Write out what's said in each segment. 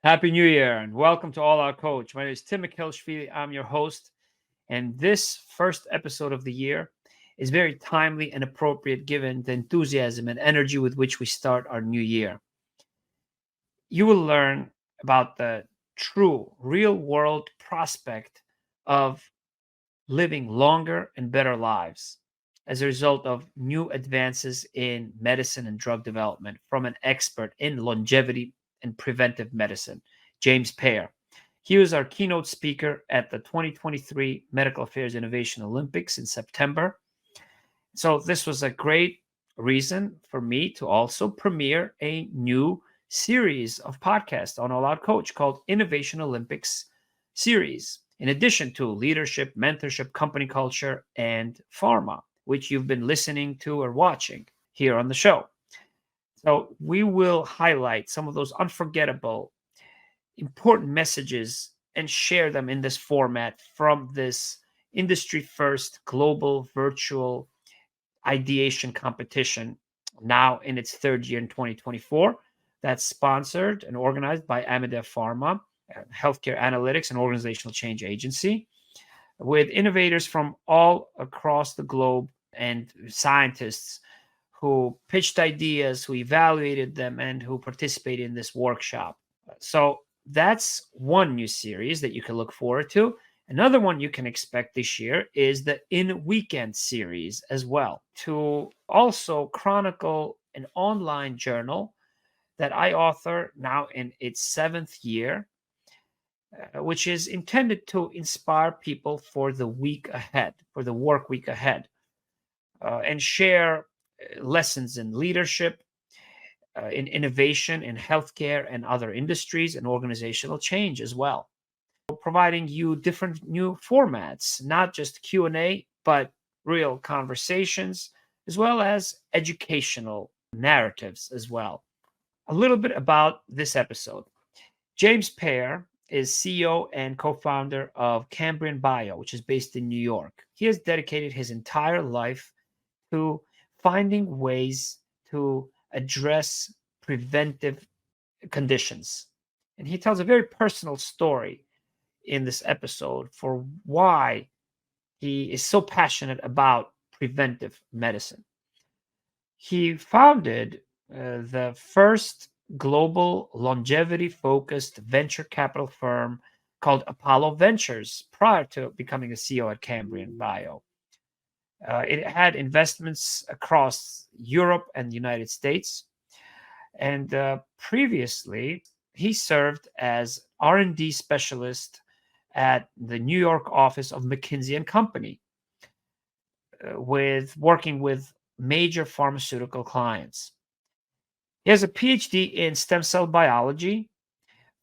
Happy New Year and welcome to All Out Coach. My name is Tim McKelshvili. I'm your host, and this first episode of the year is very timely and appropriate given the enthusiasm and energy with which we start our new year. You will learn about the true, real world prospect of living longer and better lives as a result of new advances in medicine and drug development from an expert in longevity and preventive medicine, James Peyer. He was our keynote speaker at the 2023 Medical Affairs Innovation Olympics in September. So, this was a great reason for me to also premiere a new series of podcasts on All Out Coach called Innovation Olympics Series, in addition to leadership, mentorship, company culture, and pharma, which you've been listening to or watching here on the show. So we will highlight some of those unforgettable, important messages and share them in this format from this industry first global virtual ideation competition, now in its third year in 2024. That's sponsored and organized by Amedef Pharma, Healthcare Analytics and Organizational Change Agency, with innovators from all across the globe and scientists who pitched ideas, who evaluated them, and who participated in this workshop. So that's one new series that you can look forward to. Another one you can expect this year is the In Weekend series as well, to also chronicle an online journal that I author now in its seventh year, which is intended to inspire people for the week ahead, for the work week ahead, and share lessons in leadership, in innovation, in healthcare and other industries, and organizational change as well. Providing you different new formats, not just Q&A, but real conversations, as well as educational narratives as well. A little bit about this episode. James Peyer is CEO and co-founder of Cambrian Bio, which is based in New York. He has dedicated his entire life to finding ways to address preventive conditions. And he tells a very personal story in this episode for why he is so passionate about preventive medicine. He founded the first global longevity-focused venture capital firm called Apollo Ventures prior to becoming a CEO at Cambrian Bio. It had investments across Europe and the United States. And previously, he served as R&D specialist at the New York office of McKinsey & Company, working with major pharmaceutical clients. He has a PhD in stem cell biology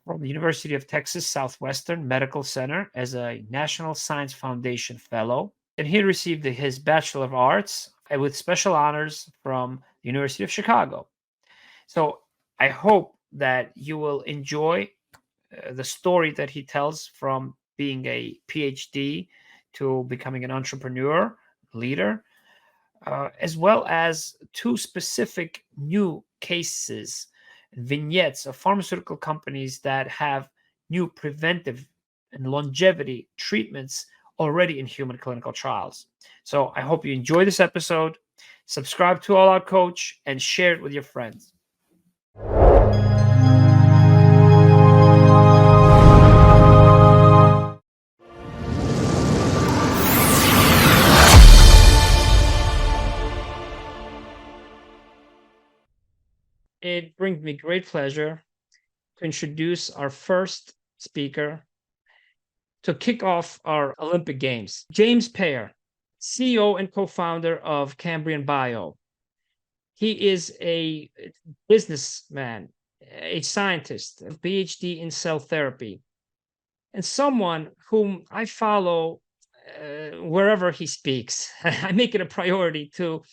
from the University of Texas Southwestern Medical Center as a National Science Foundation Fellow. And he received his Bachelor of Arts with special honors from the University of Chicago. So I hope that you will enjoy the story that he tells from being a PhD to becoming an entrepreneur, leader, as well as two specific new cases, vignettes of pharmaceutical companies that have new preventive and longevity treatments already in human clinical trials. So I hope you enjoy this episode. Subscribe to All Out Coach and share it with your friends. It brings me great pleasure to introduce our first speaker to kick off our Olympic Games. James Peyer, CEO and co-founder of Cambrian Bio. He is a businessman, a scientist, a PhD in cell therapy, and someone whom I follow wherever he speaks. I make it a priority to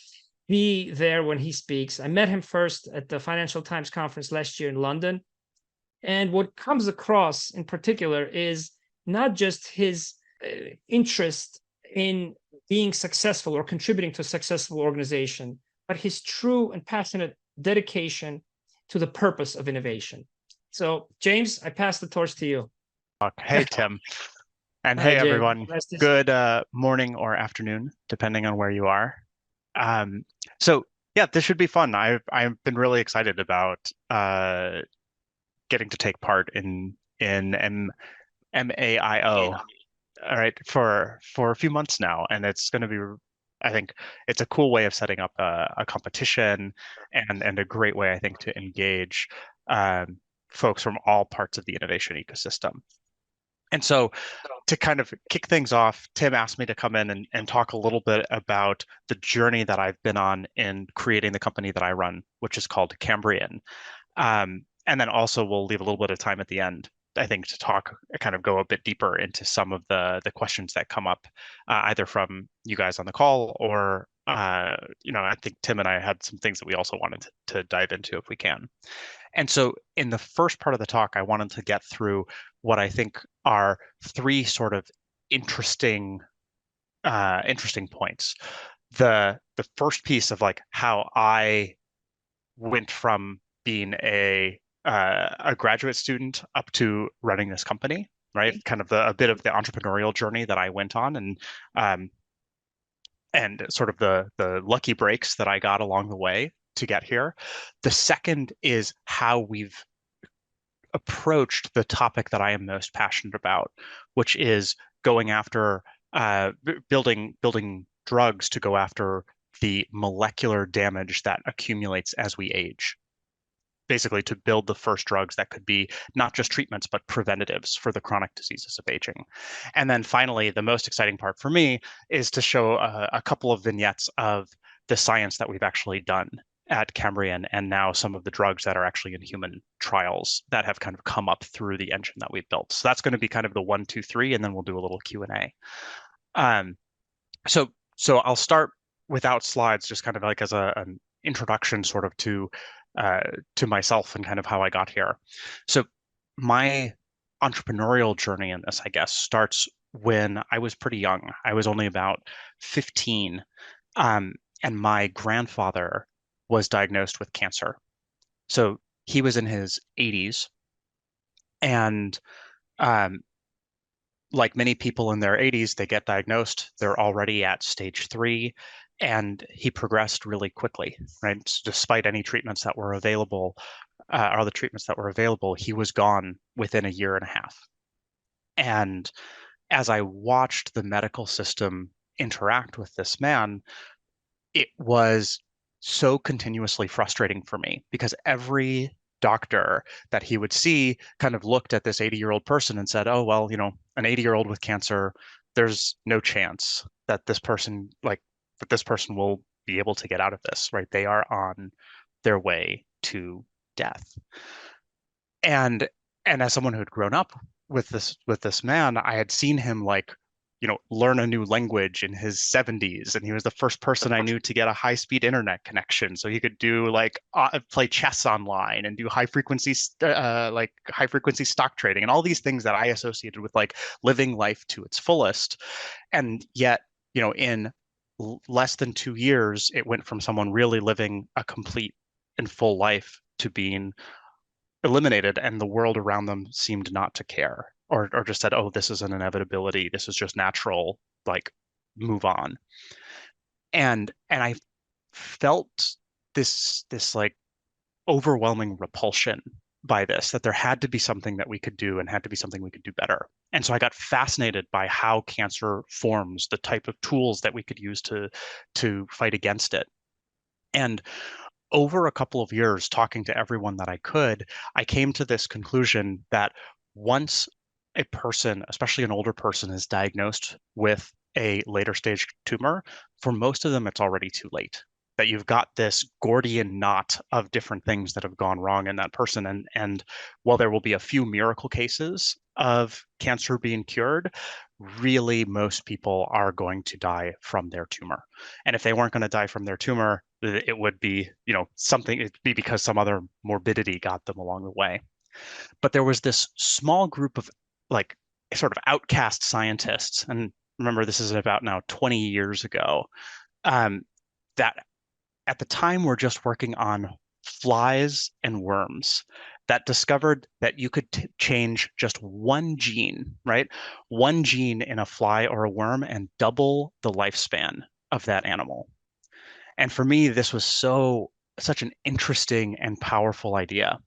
be there when he speaks. I met him first at the Financial Times conference last year in London. And what comes across in particular is not just his interest in being successful or contributing to a successful organization, but his true and passionate dedication to the purpose of innovation. So, James, I pass the torch to you. Hey, Tim. And Hi, hey, James. everyone. Good morning or afternoon, depending on where you are. Um, so yeah, this should be fun. I've been really excited about getting to take part in MAIO, all right, for a few months now, and it's going to be, I think, it's a cool way of setting up a competition and a great way, I think, to engage folks from all parts of the innovation ecosystem. And so to kind of kick things off, Tim asked me to come in and talk a little bit about the journey that I've been on in creating the company that I run, which is called Cambrian. And then also we'll leave a little bit of time at the end, I think, to talk, kind of go a bit deeper into some of the questions that come up, either from you guys on the call or, I think Tim and I had some things that we also wanted to dive into if we can. And so in the first part of the talk, I wanted to get through what I think are three sort of interesting interesting points. The first piece of like how I went from being a graduate student up to running this company, right? Kind of a bit of the entrepreneurial journey that I went on, um, and sort of the lucky breaks that I got along the way to get here. The second is how we've approached the topic that I am most passionate about, which is going after building drugs to go after the molecular damage that accumulates as we age. Basically, to build the first drugs that could be not just treatments, but preventatives for the chronic diseases of aging. And then finally, the most exciting part for me is to show a couple of vignettes of the science that we've actually done at Cambrian, and now some of the drugs that are actually in human trials that have kind of come up through the engine that we've built. So that's going to be kind of the 1, 2, 3, and then we'll do a little Q&A. Um, so I'll start without slides, just kind of like as an introduction sort of to myself and kind of how I got here. So my entrepreneurial journey in this, I guess, starts when I was pretty young. I was only about 15, and my grandfather was diagnosed with cancer. So he was in his 80s, and um, like many people in their 80s, they get diagnosed, they're already at stage 3, and he progressed really quickly, right? So despite any treatments that were available, or the treatments that were available, he was gone within a year and a half. And as I watched the medical system interact with this man, it was so continuously frustrating for me because every doctor that he would see kind of looked at this 80-year-old person and said, oh, well, an 80-year-old with cancer, there's no chance that this person will be able to get out of this, right? They are on their way to death. And as someone who had grown up with this man, I had seen him learn a new language in his 70s, and he was the first person I knew to get a high-speed internet connection, so he could do play chess online and do high frequency stock trading and all these things that I associated with like living life to its fullest. And yet, in less than 2 years, it went from someone really living a complete and full life to being eliminated, and the world around them seemed not to care, or just said, oh, this is an inevitability, this is just natural, like, move on. And I felt this like overwhelming repulsion by this, that there had to be something that we could do and had to be something we could do better. And so I got fascinated by how cancer forms, the type of tools that we could use to fight against it. And over a couple of years, talking to everyone that I could, I came to this conclusion that once a person, especially an older person, is diagnosed with a later stage tumor, for most of them, it's already too late. That you've got this Gordian knot of different things that have gone wrong in that person. And while there will be a few miracle cases of cancer being cured, really most people are going to die from their tumor. And if they weren't going to die from their tumor, it would be, it'd be because some other morbidity got them along the way. But there was this small group of like sort of outcast scientists, and remember, this is about now 20 years ago, that at the time were just working on flies and worms. that discovered that you could change just one gene, right? One gene in a fly or a worm and double the lifespan of that animal. And for me, this was such an interesting and powerful idea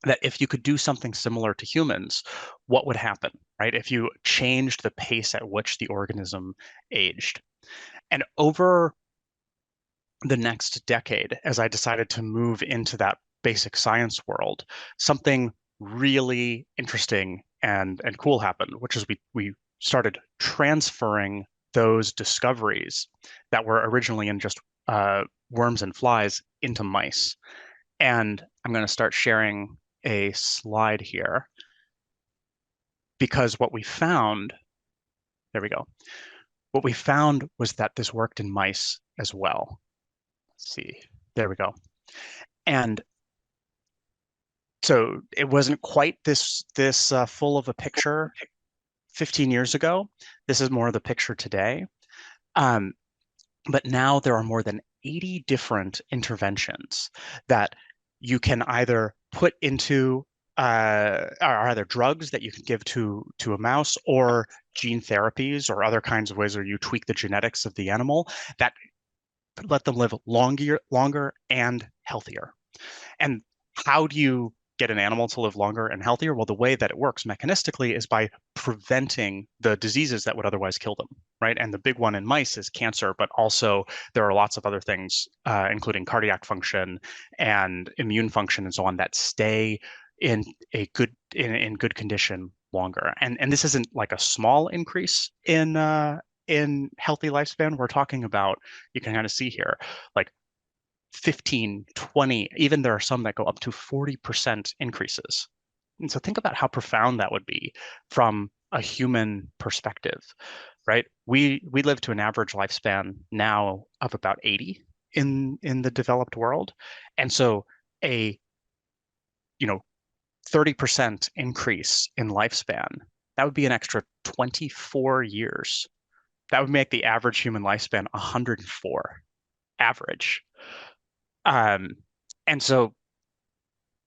that if you could do something similar to humans, what would happen, right? If you changed the pace at which the organism aged. And over the next decade, as I decided to move into that basic science world, something really interesting and cool happened, which is we started transferring those discoveries that were originally in just worms and flies into mice. And I'm going to start sharing a slide here because what we found, there we go. What we found was that this worked in mice as well. Let's see, there we go. And so it wasn't quite this full of a picture 15 years ago. This is more of the picture today. But now there are more than 80 different interventions that you can either put into are either drugs that you can give to a mouse or gene therapies or other kinds of ways where you tweak the genetics of the animal that let them live longer and healthier. And how do you get an animal to live longer and healthier? Well, the way that it works mechanistically is by preventing the diseases that would otherwise kill them, right? And the big one in mice is cancer, but also there are lots of other things, including cardiac function and immune function and so on, that stay in good condition longer. And this isn't like a small increase in healthy lifespan. We're talking about, you can kind of see here, like 15, 20, even there are some that go up to 40% increases. And so think about how profound that would be from a human perspective, right? We live to an average lifespan now of about 80 in the developed world. And so a 30% increase in lifespan, that would be an extra 24 years. That would make the average human lifespan 104 average. And so,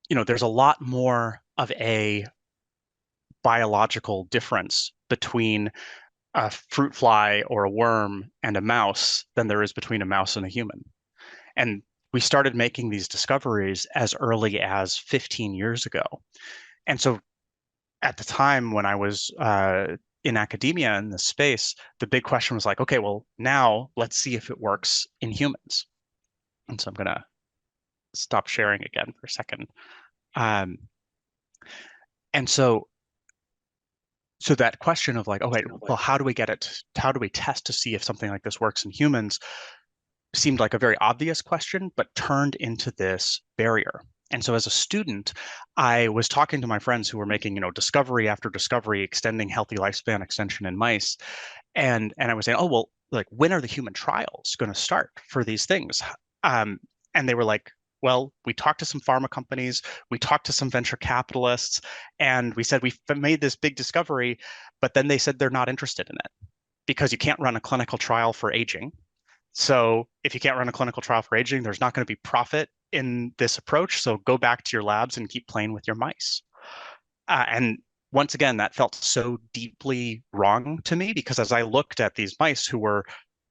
there's a lot more of a biological difference between a fruit fly or a worm and a mouse than there is between a mouse and a human. And we started making these discoveries as early as 15 years ago. And so at the time when I was in academia in this space, the big question was like, okay, well, now let's see if it works in humans. And so I'm going to stop sharing again for a second. And so that question of like, okay, well, how do we test to see if something like this works in humans seemed like a very obvious question, but turned into this barrier. And so as a student, I was talking to my friends who were making, discovery after discovery, extending healthy lifespan extension in mice. And I was saying, oh, well, like, when are the human trials going to start for these things? And they were like, well, we talked to some pharma companies, we talked to some venture capitalists, and we said, we've made this big discovery, but then they said they're not interested in it because you can't run a clinical trial for aging. So if you can't run a clinical trial for aging, there's not going to be profit in this approach. So go back to your labs and keep playing with your mice. And once again, that felt so deeply wrong to me because as I looked at these mice who were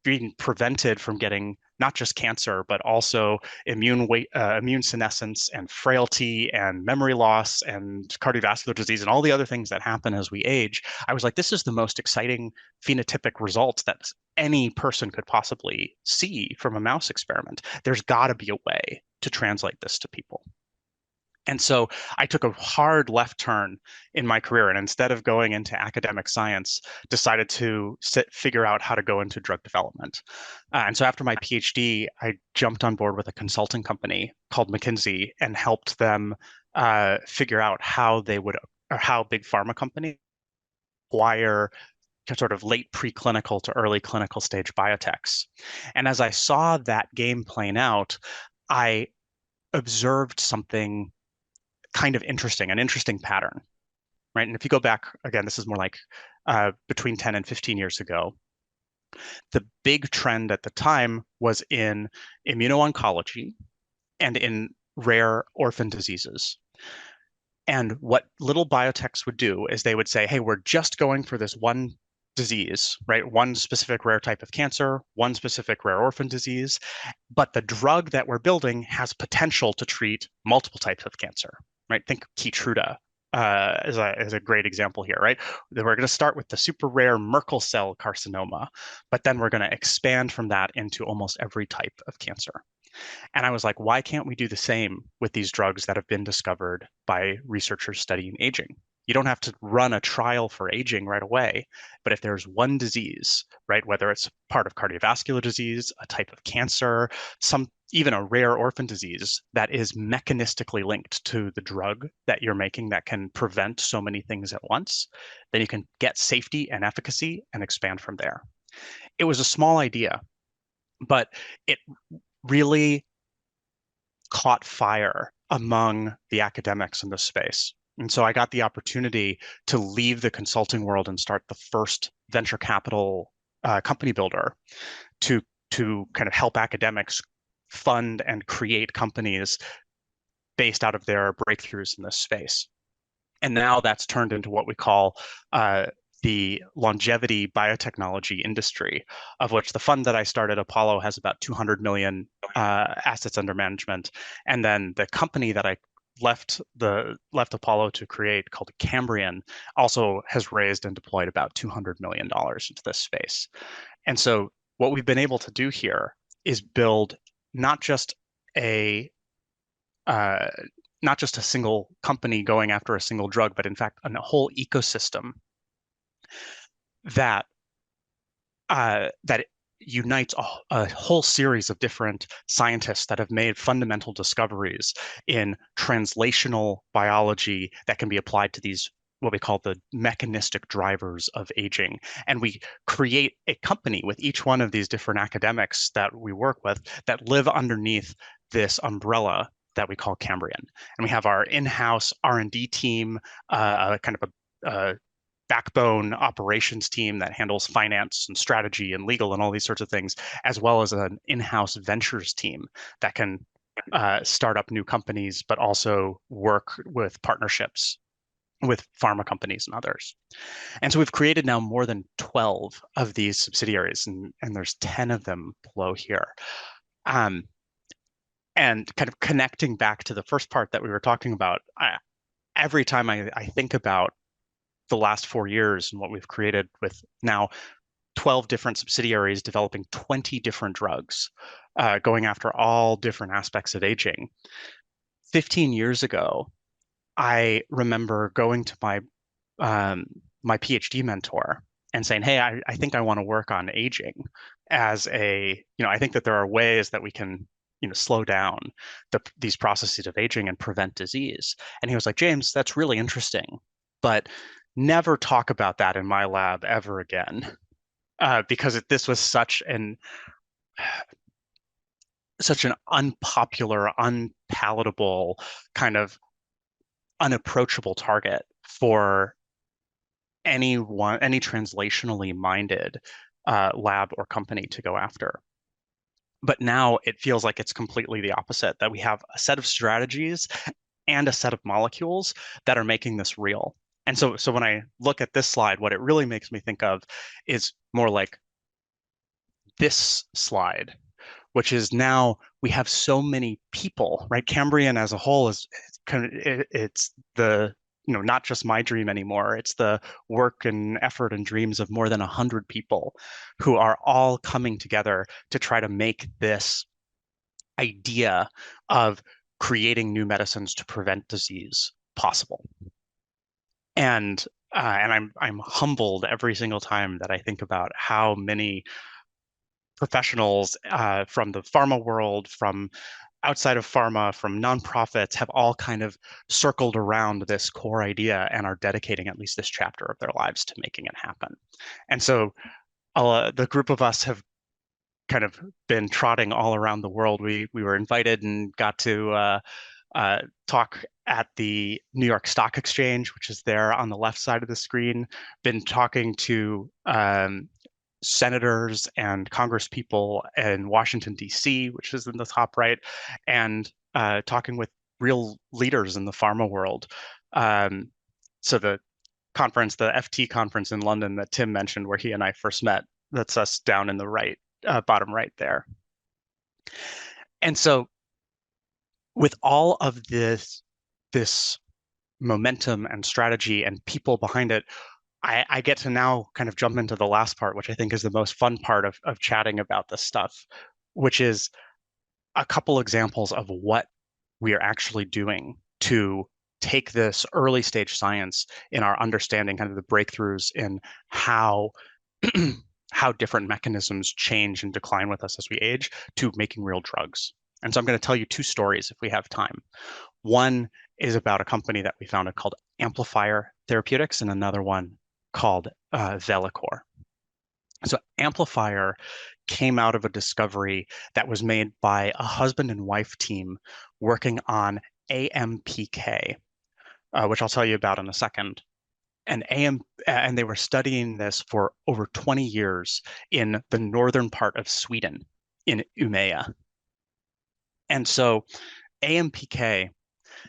being prevented from getting not just cancer, but also immune senescence and frailty and memory loss and cardiovascular disease and all the other things that happen as we age, I was like, this is the most exciting phenotypic results that any person could possibly see from a mouse experiment. There's got to be a way to translate this to people. And so I took a hard left turn in my career, and instead of going into academic science, decided to figure out how to go into drug development. And so after my PhD, I jumped on board with a consulting company called McKinsey and helped them figure out how they would, or how big pharma companies acquire sort of late preclinical to early clinical stage biotechs. And as I saw that game playing out, I observed something kind of interesting, an interesting pattern, right? And if you go back, again, this is more like between 10 and 15 years ago, the big trend at the time was in immuno-oncology and in rare orphan diseases. And what little biotechs would do is they would say, hey, we're just going for this one disease, right? One specific rare type of cancer, one specific rare orphan disease, but the drug that we're building has potential to treat multiple types of cancer, right? Think Keytruda is a great example here, right? We're going to start with the super rare Merkel cell carcinoma, but then we're going to expand from that into almost every type of cancer. And I was like, why can't we do the same with these drugs that have been discovered by researchers studying aging? You don't have to run a trial for aging right away, but if there's one disease, right, whether it's part of cardiovascular disease, a type of cancer, even a rare orphan disease that is mechanistically linked to the drug that you're making that can prevent so many things at once, then you can get safety and efficacy and expand from there. It was a small idea, but it really caught fire among the academics in this space. And so I got the opportunity to leave the consulting world and start the first venture capital company builder to kind of help academics fund and create companies based out of their breakthroughs in this space. And now that's turned into what we call the longevity biotechnology industry, of which the fund that I started, Apollo, has about 200 million assets under management. And then the company that I left Apollo to create, called Cambrian, also has raised and deployed about $200 million into this space. And so what we've been able to do here is build not just a uh, not just a single company going after a single drug, but in fact, a whole ecosystem that that unites a whole series of different scientists that have made fundamental discoveries in translational biology that can be applied to these what we call the mechanistic drivers of aging. And we create a company with each one of these different academics that we work with that live underneath this umbrella that we call Cambrian. And we have our in-house R&D team, kind of a backbone operations team that handles finance and strategy and legal and all these sorts of things, as well as an in-house ventures team that can start up new companies, but also work with partnerships with pharma companies and others. And so we've created now more than 12 of these subsidiaries, and there's 10 of them below here. And kind of connecting back to the first part that we were talking about, every time I think about the last 4 years and what we've created with now 12 different subsidiaries developing 20 different drugs, going after all different aspects of aging. 15 years ago, I remember going to my my PhD mentor and saying, hey, I think I want to work on aging as I think that there are ways that we can slow down these processes of aging and prevent disease. And he was like, James, that's really interesting, but never talk about that in my lab ever again, because this was such an unpopular, unpalatable, kind of unapproachable target for any translationally minded lab or company to go after. But now it feels like it's completely the opposite, that we have a set of strategies and a set of molecules that are making this real. And so when I look at this slide, what it really makes me think of is more like this slide, which is now we have so many people, right? Cambrian as a whole is kind of, it's the, not just my dream anymore. It's the work and effort and dreams of more than 100 people who are all coming together to try to make this idea of creating new medicines to prevent disease possible. And I'm humbled every single time that I think about how many professionals from the pharma world, from outside of pharma, from nonprofits, have all kind of circled around this core idea and are dedicating at least this chapter of their lives to making it happen. And so the group of us have kind of been trotting all around the world. We were invited and got to talk at the New York Stock Exchange, which is there on the left side of the screen. Been talking to senators and congresspeople in Washington, D.C., which is in the top right, and talking with real leaders in the pharma world So the conference, the FT conference in London that Tim mentioned, where he and I first met, that's us down in the right, bottom right there. And so with all of this momentum and strategy and people behind it, I get to now kind of jump into the last part, which I think is the most fun part of chatting about this stuff, which is a couple examples of what we are actually doing to take this early stage science in our understanding, kind of the breakthroughs in how how different mechanisms change and decline with us as we age, to making real drugs. And so I'm going to tell you two stories if we have time. One is about a company that we founded called Amplifier Therapeutics, and another one called Velakor. So Amplifier came out of a discovery that was made by a husband and wife team working on AMPK, which I'll tell you about in a second. And they were studying this for over 20 years in the northern part of Sweden, in Umeå. And so AMPK,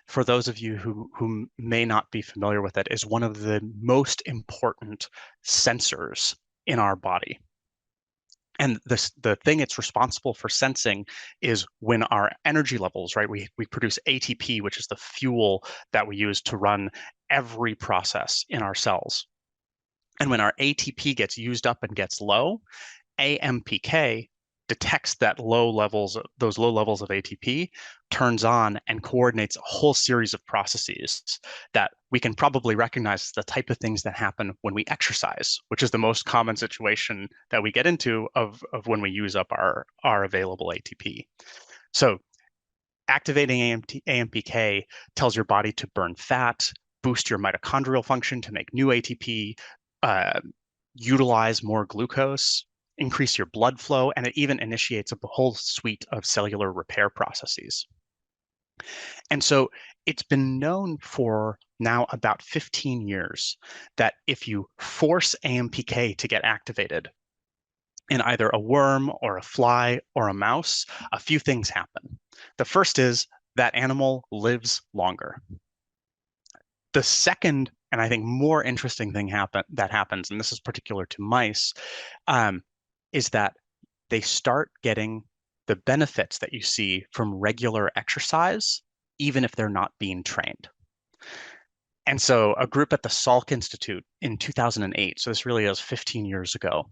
for those of you who may not be familiar with it, is one of the most important sensors in our body. And the thing it's responsible for sensing is when our energy levels, right? We produce ATP, which is the fuel that we use to run every process in our cells. And when our ATP gets used up and gets low, AMPK detects those low levels of ATP, turns on and coordinates a whole series of processes that we can probably recognize as the type of things that happen when we exercise, which is the most common situation that we get into of when we use up our available ATP. So activating AMPK tells your body to burn fat, boost your mitochondrial function to make new ATP, utilize more glucose, increase your blood flow, and it even initiates a whole suite of cellular repair processes. And so it's been known for now about 15 years that if you force AMPK to get activated in either a worm or a fly or a mouse, a few things happen. The first is that animal lives longer. The second, and I think more interesting thing that happens, and this is particular to mice, is that they start getting the benefits that you see from regular exercise, even if they're not being trained. And so a group at the Salk Institute in 2008, so this really is 15 years ago,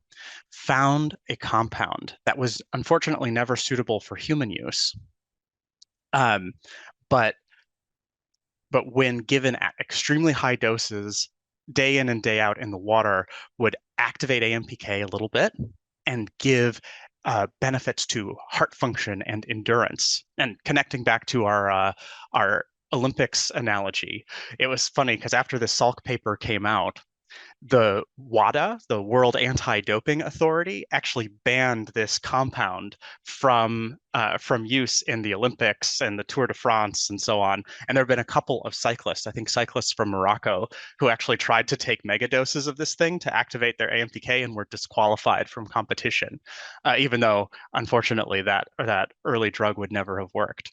found a compound that was unfortunately never suitable for human use. But when given at extremely high doses, day in and day out in the water, would activate AMPK a little bit and give benefits to heart function and endurance. And connecting back to our Olympics analogy, it was funny because after the Salk paper came out, the WADA, the World Anti-Doping Authority, actually banned this compound from use in the Olympics and the Tour de France and so on. And there have been a couple of cyclists, I think cyclists from Morocco, who actually tried to take mega doses of this thing to activate their AMPK and were disqualified from competition, even though unfortunately that early drug would never have worked.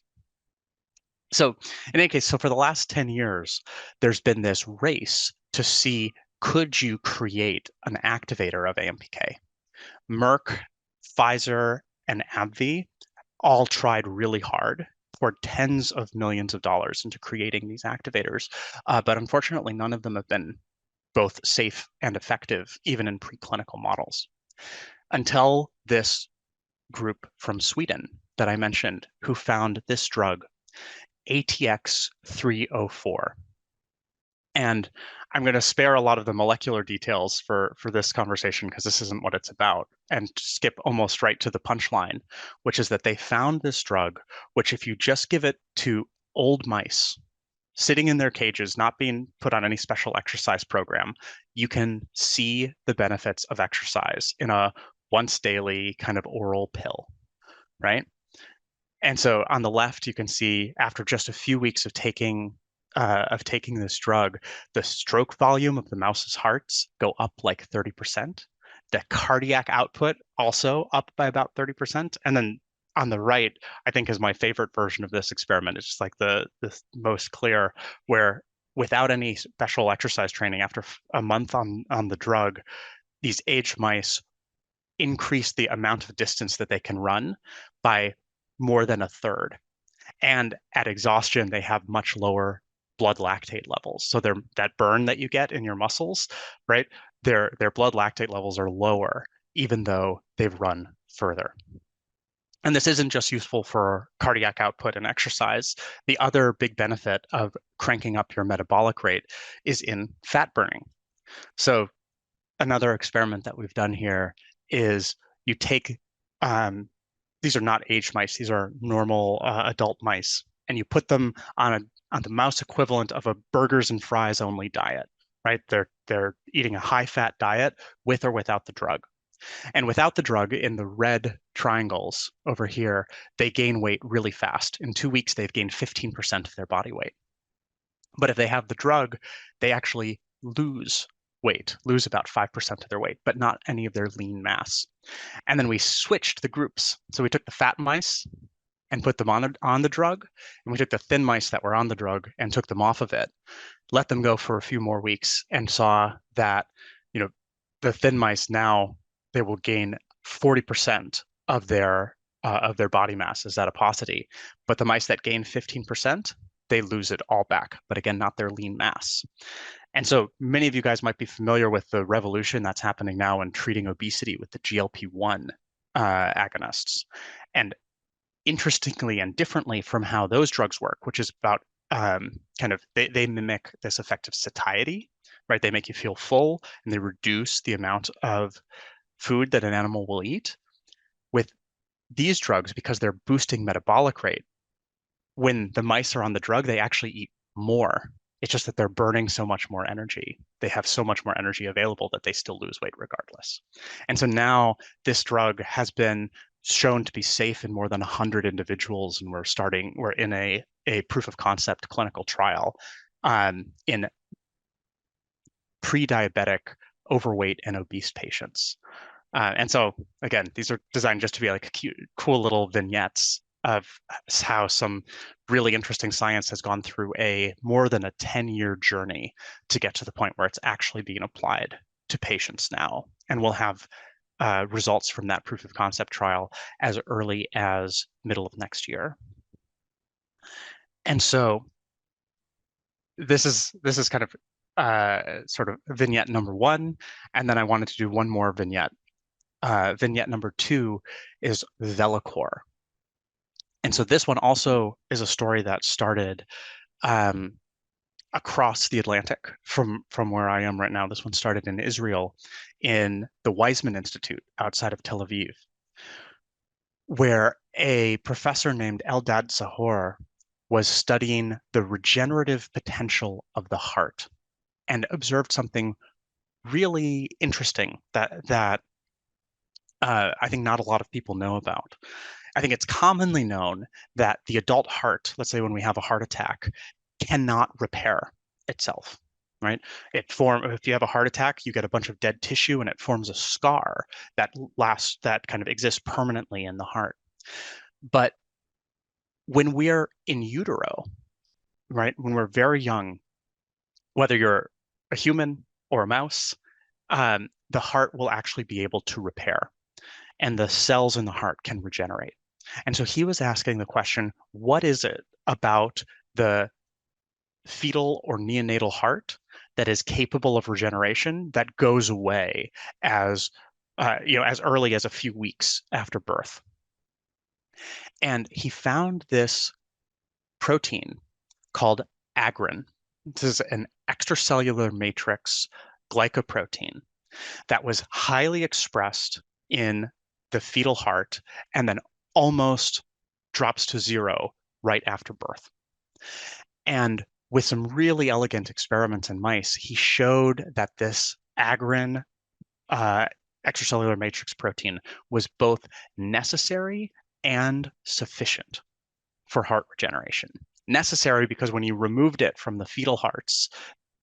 So in any case, so for the last 10 years, there's been this race to see, could you create an activator of AMPK? Merck, Pfizer, and AbbVie all tried really hard, poured tens of millions of dollars into creating these activators, but unfortunately, none of them have been both safe and effective, even in preclinical models. Until this group from Sweden that I mentioned, who found this drug, ATX 304. And I'm going to spare a lot of the molecular details for this conversation because this isn't what it's about, and skip almost right to the punchline, which is that they found this drug, which if you just give it to old mice sitting in their cages, not being put on any special exercise program, you can see the benefits of exercise in a once daily kind of oral pill, right? And so on the left, you can see after just a few weeks of taking this drug, the stroke volume of the mouse's hearts go up like 30%. The cardiac output also up by about 30%. And then on the right, I think is my favorite version of this experiment. It's just like the most clear, where without any special exercise training, after a month on the drug, these aged mice increase the amount of distance that they can run by more than a third. And at exhaustion, they have much lower blood lactate levels. So that burn that you get in your muscles, right? Their blood lactate levels are lower, even though they've run further. And this isn't just useful for cardiac output and exercise. The other big benefit of cranking up your metabolic rate is in fat burning. So another experiment that we've done here is you take, these are not aged mice, these are normal adult mice, and you put them on the mouse equivalent of a burgers and fries only diet, right? They're eating a high fat diet with or without the drug. And without the drug, in the red triangles over here, they gain weight really fast. In 2 weeks, they've gained 15% of their body weight. But if they have the drug, they actually lose weight, lose about 5% of their weight, but not any of their lean mass. And then we switched the groups. So we took the fat mice and put them on the drug, and we took the thin mice that were on the drug and took them off of it, let them go for a few more weeks, and saw that, the thin mice now, they will gain 40% of their body mass as adiposity, but the mice that gain 15%, they lose it all back, but again, not their lean mass. And so many of you guys might be familiar with the revolution that's happening now in treating obesity with the GLP-1 agonists. And interestingly and differently from how those drugs work, which is about they mimic this effect of satiety, right? They make you feel full and they reduce the amount of food that an animal will eat. With these drugs, because they're boosting metabolic rate, when the mice are on the drug, they actually eat more. It's just that they're burning so much more energy. They have so much more energy available that they still lose weight regardless. And so now this drug has been shown to be safe in more than 100 individuals, and we're in a proof of concept clinical trial in pre-diabetic, overweight, and obese patients. And so again, these are designed just to be like cute, cool little vignettes of how some really interesting science has gone through more than a 10-year journey to get to the point where it's actually being applied to patients now. And we'll have results from that proof of concept trial as early as middle of next year. And so this is kind of sort of vignette number one, and then I wanted to do one more vignette. Vignette number two is Velakor. And so this one also is a story that started across the Atlantic from where I am right now. This one started in Israel, in the Weizmann Institute outside of Tel Aviv, where a professor named Eldad Sahor was studying the regenerative potential of the heart and observed something really interesting that I think not a lot of people know about. I think it's commonly known that the adult heart, let's say when we have a heart attack, cannot repair itself, right? If you have a heart attack, you get a bunch of dead tissue and it forms a scar that kind of exists permanently in the heart. But when we're in utero, right, when we're very young, whether you're a human or a mouse, the heart will actually be able to repair, and the cells in the heart can regenerate. And so he was asking the question, what is it about the fetal or neonatal heart that is capable of regeneration that goes away as early as a few weeks after birth? And he found this protein called agrin. This is an extracellular matrix glycoprotein that was highly expressed in the fetal heart and then almost drops to zero right after birth. And with some really elegant experiments in mice, he showed that this agrin extracellular matrix protein was both necessary and sufficient for heart regeneration. Necessary because when you removed it from the fetal hearts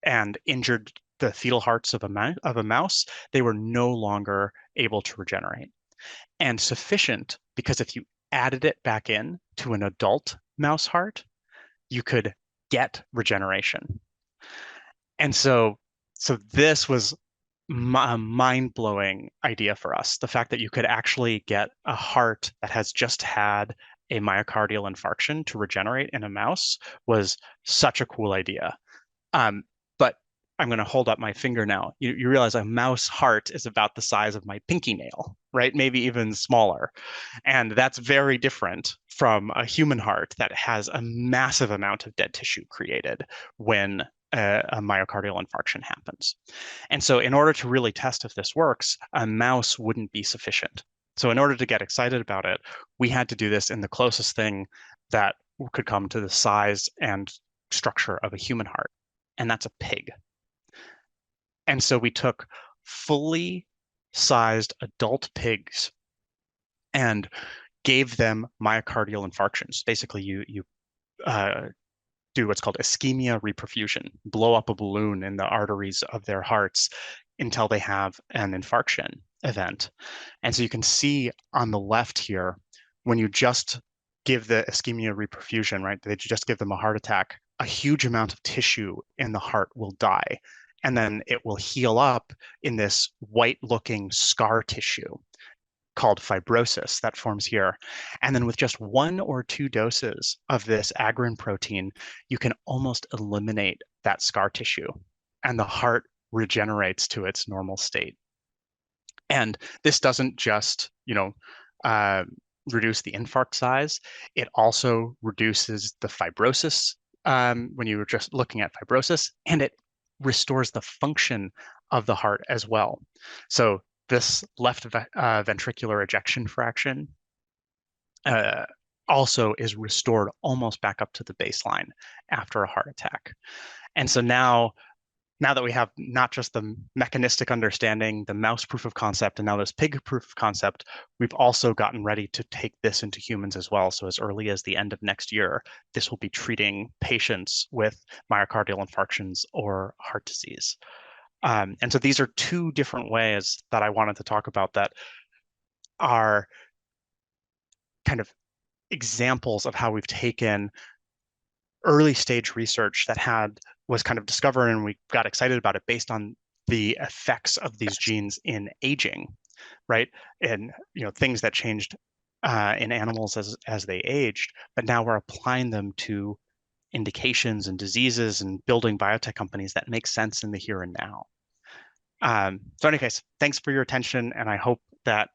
and injured the fetal hearts of a mouse, they were no longer able to regenerate. And sufficient because if you added it back in to an adult mouse heart, you could get regeneration. And so this was a mind-blowing idea for us. The fact that you could actually get a heart that has just had a myocardial infarction to regenerate in a mouse was such a cool idea. But I'm going to hold up my finger now. You realize a mouse heart is about the size of my pinky nail, right? Maybe even smaller. And that's very different from a human heart that has a massive amount of dead tissue created when a myocardial infarction happens. And so in order to really test if this works, a mouse wouldn't be sufficient. So in order to get excited about it, we had to do this in the closest thing that could come to the size and structure of a human heart, and that's a pig. And so we took fully sized adult pigs and gave them myocardial infarctions. Basically, you do what's called ischemia reperfusion, blow up a balloon in the arteries of their hearts until they have an infarction event. And so you can see on the left here, when you just give the ischemia reperfusion, right, they just give them a heart attack, a huge amount of tissue in the heart will die. And then it will heal up in this white-looking scar tissue called fibrosis that forms here. And then with just 1 or 2 doses of this agrin protein, you can almost eliminate that scar tissue, and the heart regenerates to its normal state. And this doesn't just, reduce the infarct size, it also reduces the fibrosis when you were just looking at fibrosis, and it restores the function of the heart as well. So this left ventricular ejection fraction also is restored almost back up to the baseline after a heart attack. And so now that we have not just the mechanistic understanding, the mouse proof of concept, and now this pig proof of concept, we've also gotten ready to take this into humans as well. So as early as the end of next year, this will be treating patients with myocardial infarctions or heart disease. And so these are 2 different ways that I wanted to talk about that are kind of examples of how we've taken early stage research that was kind of discovered, and we got excited about it based on the effects of these genes in aging, right? And things that changed in animals as they aged, but now we're applying them to indications and diseases and building biotech companies that make sense in the here and now. So in any case, thanks for your attention, and I hope that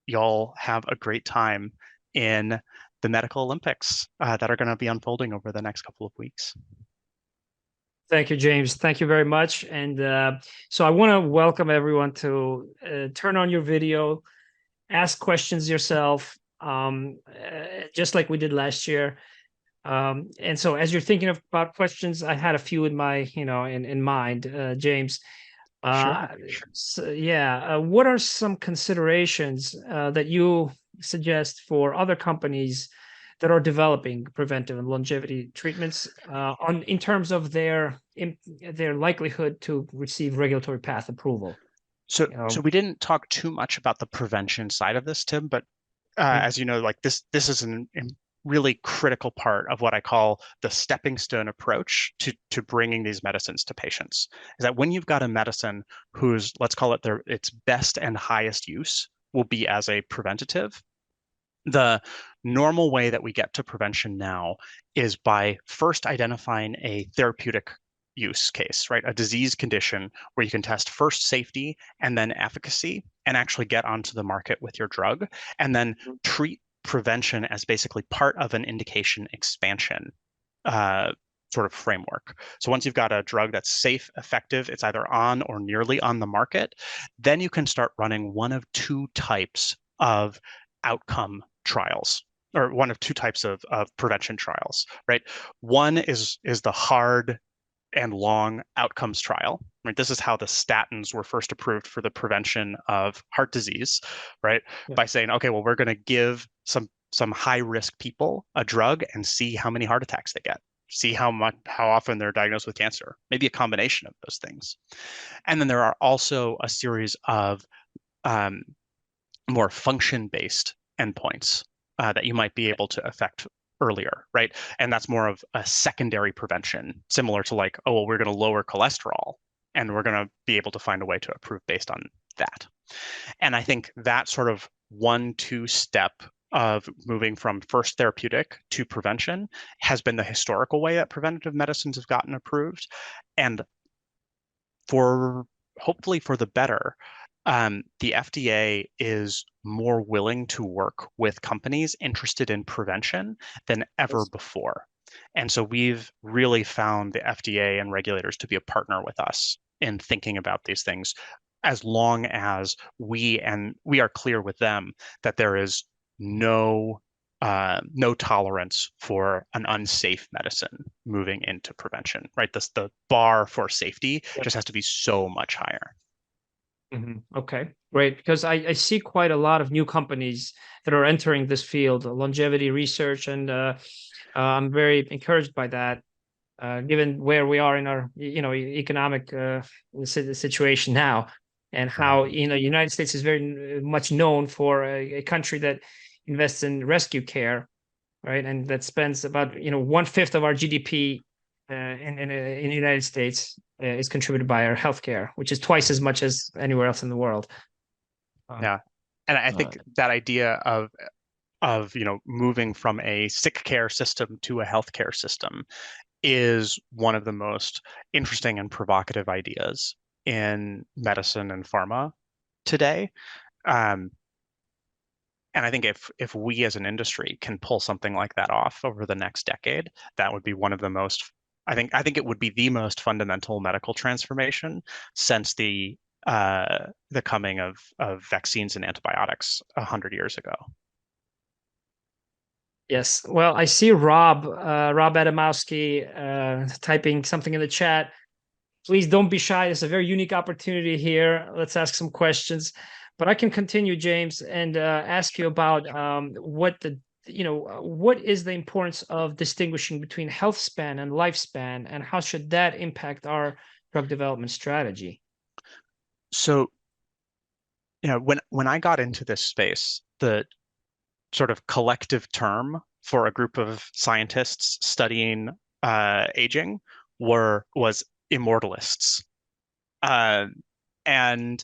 y'all have a great time in the medical Olympics that are going to be unfolding over the next couple of weeks. Thank you, James. Thank you very much. And so I want to welcome everyone to turn on your video, ask questions yourself, just like we did last year. And so as you're thinking about questions, I had a few in my, in mind, James. Sure. So, what are some considerations that you suggest for other companies that are developing preventive and longevity treatments in terms of their likelihood to receive regulatory path approval? So we didn't talk too much about the prevention side of this, Tim, but as you know, like this is a really critical part of what I call the stepping stone approach to bringing these medicines to patients. Is that when you've got a medicine whose, let's call it its best and highest use will be as a preventative, the normal way that we get to prevention now is by first identifying a therapeutic use case, right? A disease condition where you can test first safety and then efficacy and actually get onto the market with your drug, and then treat prevention as basically part of an indication expansion sort of framework. So once you've got a drug that's safe, effective, it's either on or nearly on the market, then you can start running one of 2 types of outcome trials, or one of 2 types of prevention trials, right? One is the hard and long outcomes trial, right? This is how the statins were first approved for the prevention of heart disease, right? Yeah. By saying, okay, well, we're going to give some high risk people a drug and see how many heart attacks they get, see how often they're diagnosed with cancer, maybe a combination of those things. And then there are also a series of more function-based endpoints that you might be able to affect earlier, right? And that's more of a secondary prevention, similar to like, oh, well, we're going to lower cholesterol and we're going to be able to find a way to improve based on that. And I think that sort of 1-2 step of moving from first therapeutic to prevention has been the historical way that preventative medicines have gotten approved. And for hopefully for the better, the FDA is more willing to work with companies interested in prevention than ever Yes. before. And so we've really found the FDA and regulators to be a partner with us in thinking about these things, as long as we are clear with them that there is no tolerance for an unsafe medicine moving into prevention, right? The bar for safety Yep. just has to be so much higher. Okay, great. Because I see quite a lot of new companies that are entering this field, longevity research, and I'm very encouraged by that, given where we are in our, economic situation now, and how, United States is very much known for a country that invests in rescue care, right? And that spends about, 1/5 of our GDP in the United States is contributed by our healthcare, which is twice as much as anywhere else in the world. Um, Yeah. And I uh, think that idea of moving from a sick care system to a healthcare system is one of the most interesting and provocative ideas in medicine and pharma today. Um, and I think if we as an industry can pull something like that off over the next decade, that would be one of the most, I think it would be the most fundamental medical transformation since the coming of vaccines and antibiotics 100 years ago. yes. Well, I see Rob Adamowski, typing something in the chat. Please don't be shy. It's a very unique opportunity here. Let's ask some questions. But I can continue, James, and ask you about what is the importance of distinguishing between health span and lifespan, and how should that impact our drug development strategy? So, when I got into this space, the sort of collective term for a group of scientists studying aging was immortalists. Uh, and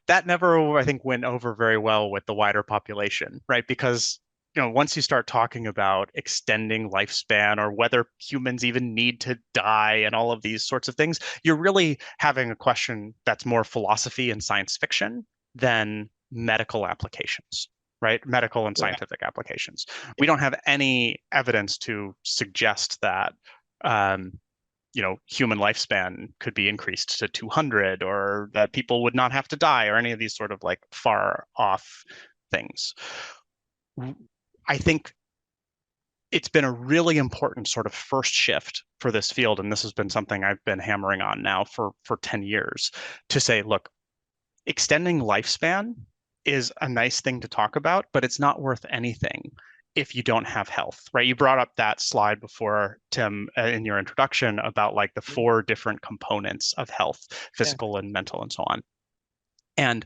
that never, I think, went over very well with the wider population, right? Because once you start talking about extending lifespan or whether humans even need to die and all of these sorts of things, you're really having a question that's more philosophy and science fiction than medical applications, right? Medical and Yeah. scientific applications. We don't have any evidence to suggest that um, human lifespan could be increased to 200 or that people would not have to die or any of these sort of like far off things. I think it's been a really important sort of first shift for this field, and this has been something I've been hammering on now for 10 years to say, look, extending lifespan is a nice thing to talk about, but it's not worth anything if you don't have health, right? You brought up that slide before, Tim, in your introduction about like the 4 different components of health, Yeah. physical and mental and so on. And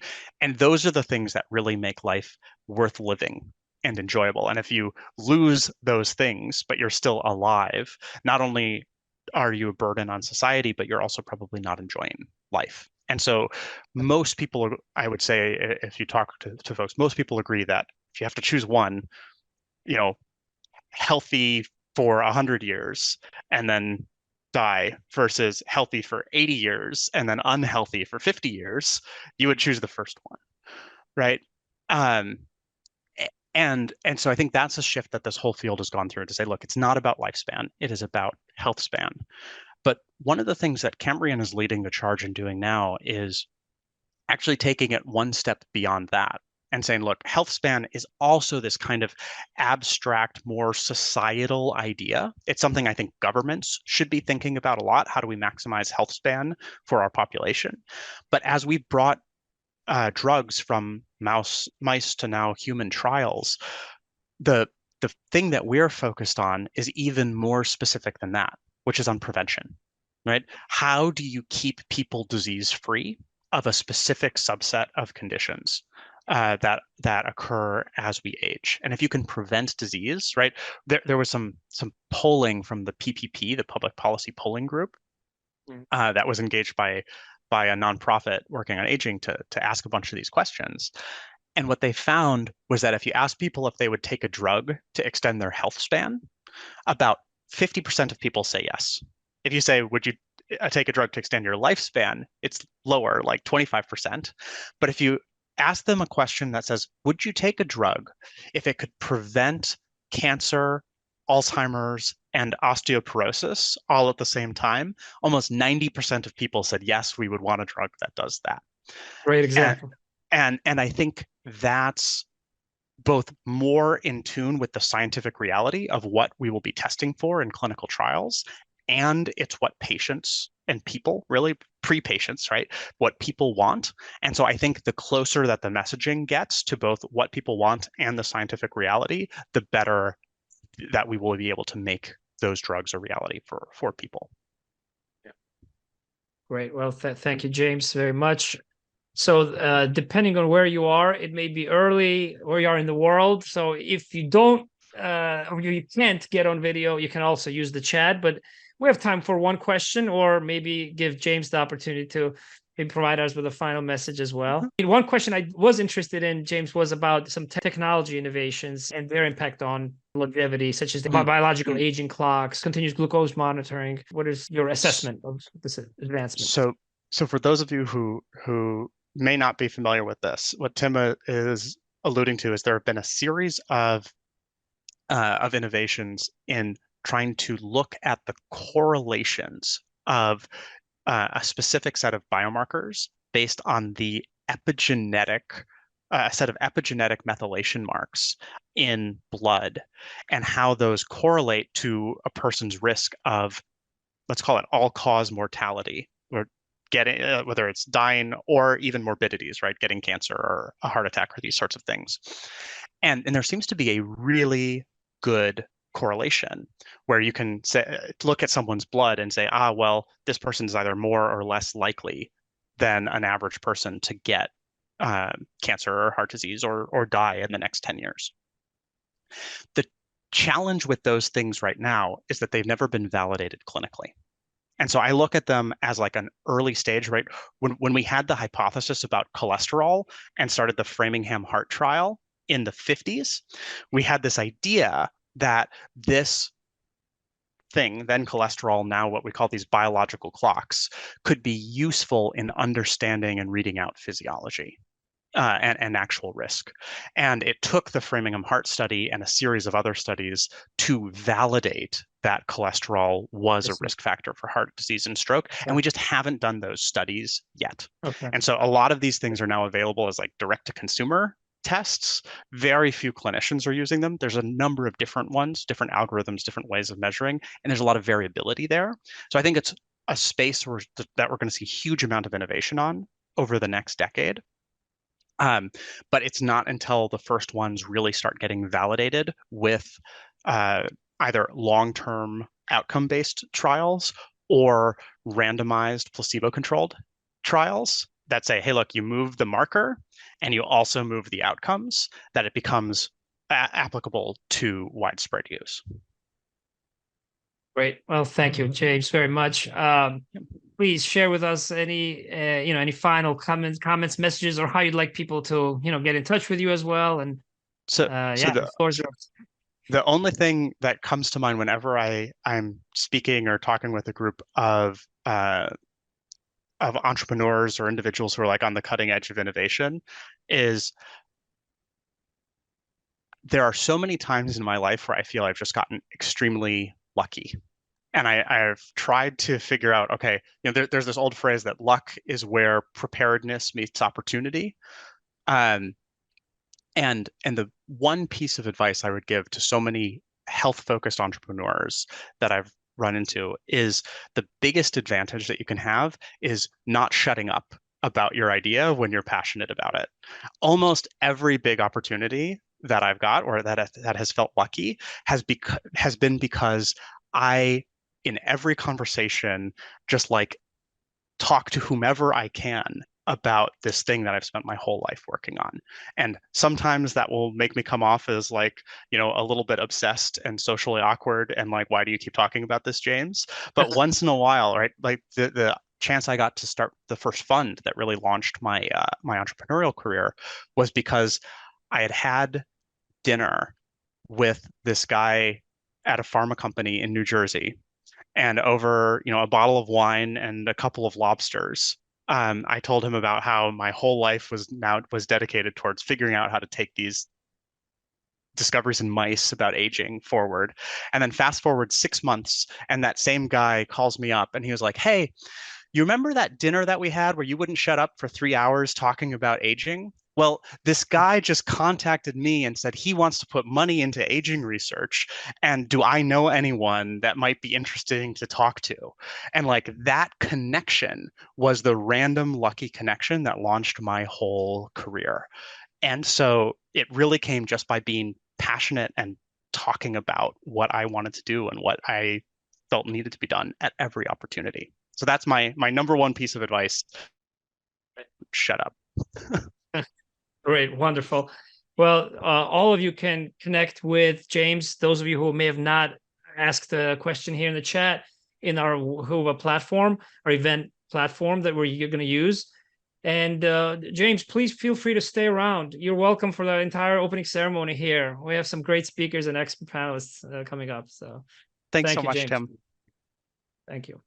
those are the things that really make life worth living and enjoyable. And if you lose those things, but you're still alive, not only are you a burden on society, but you're also probably not enjoying life. And so most people, I would say, if you talk to folks, most people agree that if you have to choose one, you know, healthy for 100 years and then die versus healthy for 80 years and then unhealthy for 50 years, you would choose the first one, right? Um, and so I think that's a shift that this whole field has gone through to say, look, it's not about lifespan, it is about health span. But one of the things that Cambrian is leading the charge in doing now is actually taking it one step beyond that and saying, look, health span is also this kind of abstract, more societal idea. It's something I think governments should be thinking about a lot. How do we maximize health span for our population? But as we brought drugs from mice to now human trials, the the thing that we're focused on is even more specific than that, which is on prevention, right? How do you keep people disease free of a specific subset of conditions? that occur as we age. And if you can prevent disease, right? There was some polling from the PPP, the Public Policy Polling Group, that was engaged by a nonprofit working on aging to ask a bunch of these questions. And what they found was that if you ask people if they would take a drug to extend their health span, about 50% of people say yes. If you say, would you take a drug to extend your lifespan, it's lower, like 25%. But if you ask them a question that says, would you take a drug if it could prevent cancer, Alzheimer's, and osteoporosis all at the same time, almost 90% of people said, yes, we would want a drug that does that. Great And, example. and I think that's both more in tune with the scientific reality of what we will be testing for in clinical trials, and it's what patients and people, really pre-patients, right, what people want. And so I think the closer that the messaging gets to both what people want and the scientific reality, the better that we will be able to make those drugs a reality for people. Yeah. Great. Well, thank you, James, very much. So depending on where you are, it may be early where you are in the world. So if you don't or you can't get on video, you can also use the chat. But we have time for one question, or maybe give James the opportunity to maybe provide us with a final message as well. One question I was interested in, James, was about some technology innovations and their impact on longevity, such as the biological aging clocks, continuous glucose monitoring. What is your assessment of this advancement? So for those of you who may not be familiar with this, what Tim is alluding to is there have been a series of innovations in trying to look at the correlations of a specific set of biomarkers based on the epigenetic set of epigenetic methylation marks in blood, and how those correlate to a person's risk of, let's call it, all-cause mortality, or getting whether it's dying or even morbidities, right? Getting cancer or a heart attack or these sorts of things. And there seems to be a really good correlation where you can look at someone's blood and say, well, this person is either more or less likely than an average person to get cancer or heart disease or die in the next 10 years. The challenge with those things right now is that they've never been validated clinically. And so I look at them as like an early stage, right? When we had the hypothesis about cholesterol and started the Framingham heart trial in the 50s, we had this idea that this thing, then cholesterol, now what we call these biological clocks, could be useful in understanding and reading out physiology. And actual risk. And it took the Framingham Heart study and a series of other studies to validate that cholesterol was a risk factor for heart disease and stroke. Okay. And we just haven't done those studies yet. Okay. And so a lot of these things are now available as like direct to consumer tests. Very few clinicians are using them. There's a number of different ones, different algorithms, different ways of measuring, and there's a lot of variability there. So I think it's a space that we're going to see huge amount of innovation on over the next decade. But it's not until the first ones really start getting validated with either long-term outcome-based trials or randomized placebo-controlled trials that say, hey, look, you move the marker and you also move the outcomes, that it becomes applicable to widespread use. Great. Well, thank you, James, very much. Please share with us any, any final comments, messages, or how you'd like people to, get in touch with you as well. And the floor's yours. The only thing that comes to mind whenever I'm speaking or talking with a group of entrepreneurs or individuals who are like on the cutting edge of innovation is there are so many times in my life where I feel I've just gotten extremely lucky. And I've tried to figure out, okay, there's this old phrase that luck is where preparedness meets opportunity. And the one piece of advice I would give to so many health-focused entrepreneurs that I've run into is the biggest advantage that you can have is not shutting up about your idea when you're passionate about it. Almost every big opportunity that I've got or that has felt lucky has been because I, in every conversation, just like talk to whomever I can about this thing that I've spent my whole life working on. And sometimes that will make me come off as like, a little bit obsessed and socially awkward and like, why do you keep talking about this, James? But once in a while, right, like the chance I got to start the first fund that really launched my my entrepreneurial career was because I had dinner with this guy at a pharma company in New Jersey, and over a bottle of wine and a couple of lobsters, I told him about how my whole life was dedicated towards figuring out how to take these discoveries in mice about aging forward. And then fast forward 6 months, and that same guy calls me up and he was like, "Hey, you remember that dinner that we had where you wouldn't shut up for 3 hours talking about aging? Well, this guy just contacted me and said he wants to put money into aging research. And do I know anyone that might be interesting to talk to?" And like that connection was the random lucky connection that launched my whole career. And so it really came just by being passionate and talking about what I wanted to do and what I felt needed to be done at every opportunity. So that's my number one piece of advice. Shut up. Great, wonderful. Well, all of you can connect with James. Those of you who may have not asked a question here in the chat in our Whova platform, our event platform that you're going to use. And James, please feel free to stay around. You're welcome for the entire opening ceremony here. We have some great speakers and expert panelists coming up. So Thanks so thank you, much, James. Tim. Thank you.